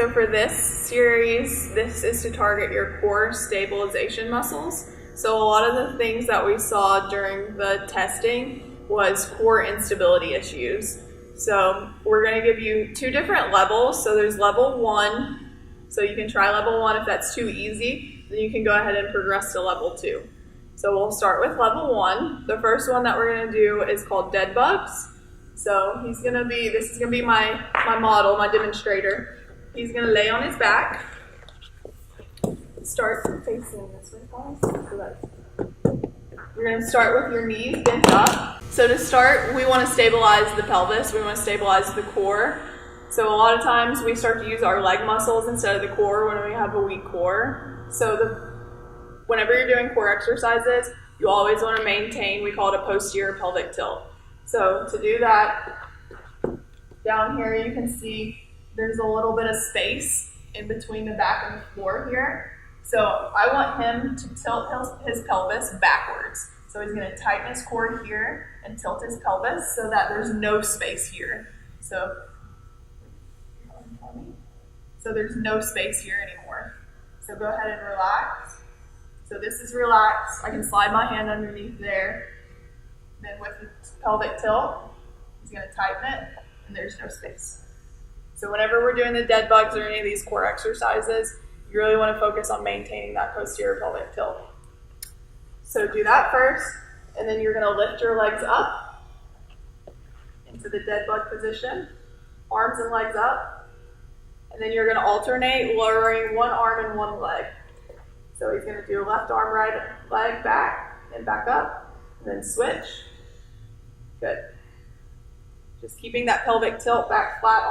so for this series, this is to target your core stabilization muscles. So a lot of the things that we saw during the testing was core instability issues. So we're going to give you 2 different levels. So there's level 1. So you can try level 1 if that's too easy. Then you can go ahead and progress to level 2. So we'll start with level 1. The first one that we're going to do is called dead bugs. So this is going to be my model, my demonstrator. He's going to lay on his back. Start facing this way, guys. You're going to start with your knees bent up. So to start, we want to stabilize the pelvis. We want to stabilize the core. So a lot of times we start to use our leg muscles instead of the core when we have a weak core. So whenever you're doing core exercises, you always want to maintain, we call it a posterior pelvic tilt. So to do that, down here you can see there's a little bit of space in between the back and the floor here. So I want him to tilt his pelvis backwards. So he's going to tighten his core here and tilt his pelvis so that there's no space here. So there's no space here anymore. So go ahead and relax. So this is relaxed. I can slide my hand underneath there. Then with the pelvic tilt, he's going to tighten it, and there's no space. So whenever we're doing the dead bugs or any of these core exercises, you really want to focus on maintaining that posterior pelvic tilt. So do that first, and then you're going to lift your legs up into the dead bug position, arms and legs up, and then you're going to alternate lowering one arm and one leg. So he's going to do left arm, right leg back, and back up, and then switch. Good. Just keeping that pelvic tilt back flat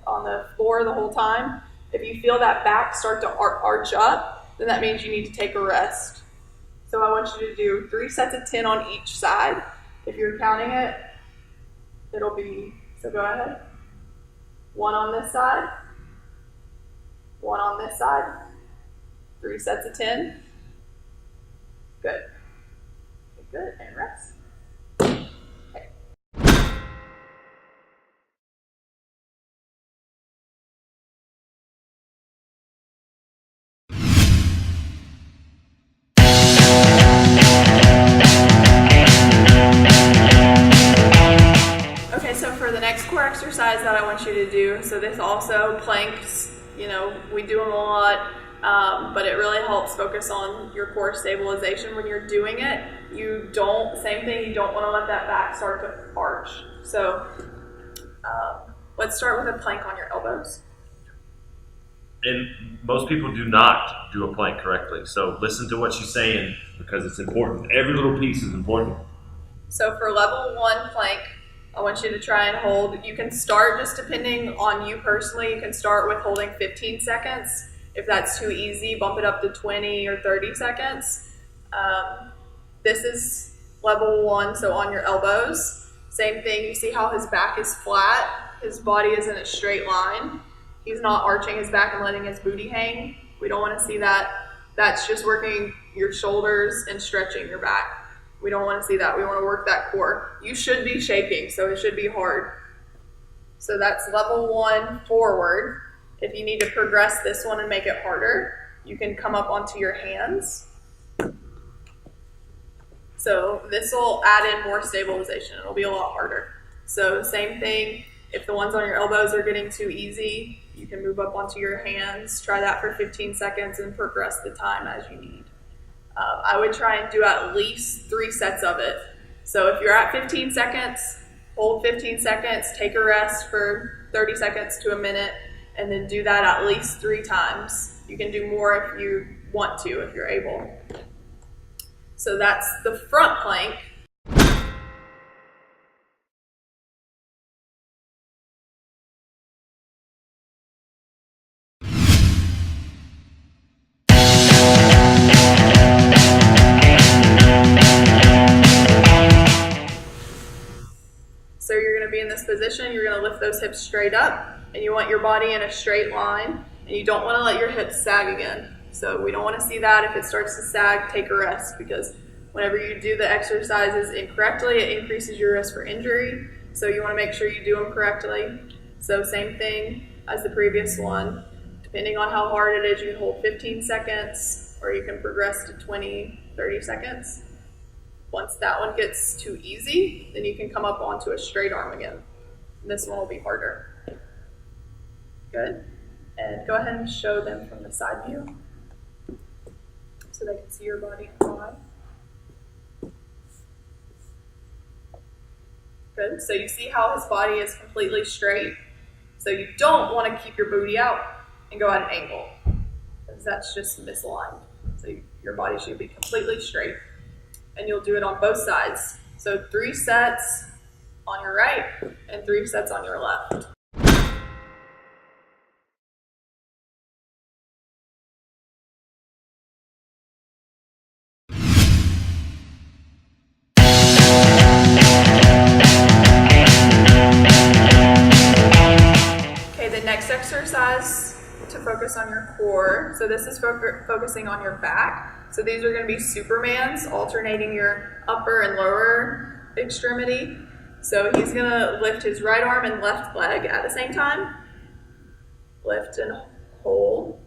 on the floor the whole time. If you feel that back start to arch up, then that means you need to take a rest. So I want you to do 3 sets of 10 on each side. If you're counting it, it'll be, so go ahead. 1 on this side, 1 on this side, 3 sets of 10. Good. Good, and rest. Okay. Okay, so for the next core exercise that I want you to do, so this also planks, we do them a lot. But it really helps focus on your core stabilization when you're doing it. You don't want to let that back start to arch. So let's start with a plank on your elbows. And most people do not do a plank correctly. So listen to what she's saying because it's important. Every little piece is important. So for level 1 plank, I want you to try and hold. You can start, just depending on you personally, you can start with holding 15 seconds. If that's too easy, bump it up to 20 or 30 seconds. This is level 1, so on your elbows. Same thing, you see how his back is flat? His body is in a straight line. He's not arching his back and letting his booty hang. We don't want to see that. That's just working your shoulders and stretching your back. We don't want to see that. We want to work that core. You should be shaking, so it should be hard. So that's level 1 forward. If you need to progress this one and make it harder, you can come up onto your hands. So this will add in more stabilization. It'll be a lot harder. So same thing, if the ones on your elbows are getting too easy, you can move up onto your hands. Try that for 15 seconds and progress the time as you need. I would try and do at least 3 sets of it. So if you're at 15 seconds, hold 15 seconds, take a rest for 30 seconds to a minute, and then do that at least 3 times. You can do more if you want to, if you're able. So that's the front plank. So you're going to be in this position, you're going to lift those hips straight up, and you want your body in a straight line, and you don't want to let your hips sag again. So we don't want to see that. If it starts to sag, take a rest, because whenever you do the exercises incorrectly, it increases your risk for injury. So you want to make sure you do them correctly. So same thing as the previous one. Depending on how hard it is, you can hold 15 seconds or you can progress to 20, 30 seconds. Once that one gets too easy, then you can come up onto a straight arm again. And this one will be harder. Good. And go ahead and show them from the side view so they can see your body in line. Good. So you see how his body is completely straight. So you don't want to keep your booty out and go at an angle, because that's just misaligned. So your body should be completely straight. And you'll do it on both sides. So 3 sets on your right and 3 sets on your left. Okay, the next exercise to focus on your core. So this is focusing on your back. So these are going to be Supermans, alternating your upper and lower extremity. So he's going to lift his right arm and left leg at the same time. Lift and hold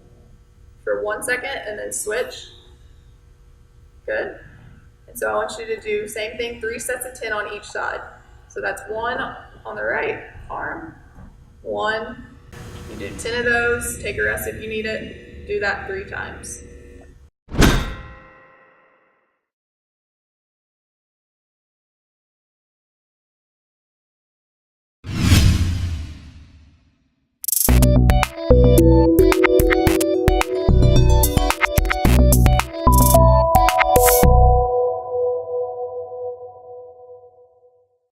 for 1 second and then switch. Good. And so I want you to do same thing, 3 sets of 10 on each side. So that's 1 on the right arm, 1. You do 10 of those, take a rest if you need it. Do that 3 times.